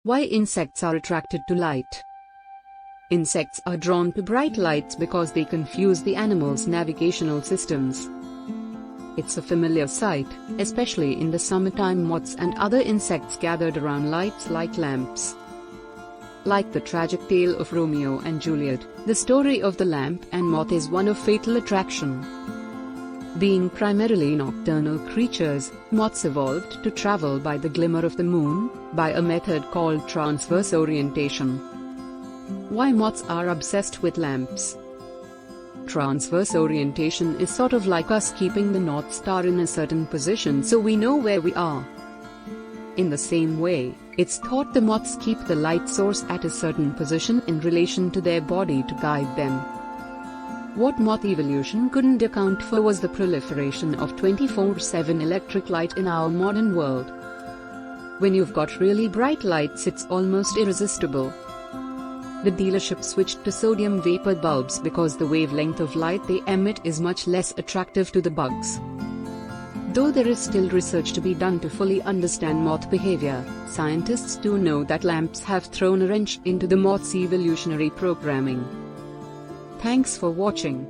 Why insects are attracted to light. Insects are drawn to bright lights because they confuse the animals' navigational systems. It's a familiar sight, especially in the summertime. Moths and other insects gathered around lights like lamps. Like the tragic tale of Romeo and Juliet, the story of the lamp and moth is one of fatal attraction. Being primarily nocturnal creatures, moths evolved to travel by the glimmer of the moon, by a method called transverse orientation. Why moths are obsessed with lamps? Transverse orientation is sort of like us keeping the North Star in a certain position so we know where we are. In the same way, it's thought the moths keep the light source at a certain position in relation to their body to guide them. What moth evolution couldn't account for was the proliferation of 24/7 electric light in our modern world. When you've got really bright lights, it's almost irresistible. The dealership switched to sodium vapor bulbs because the wavelength of light they emit is much less attractive to the bugs. Though there is still research to be done to fully understand moth behavior, scientists do know that lamps have thrown a wrench into the moth's evolutionary programming. Thanks for watching.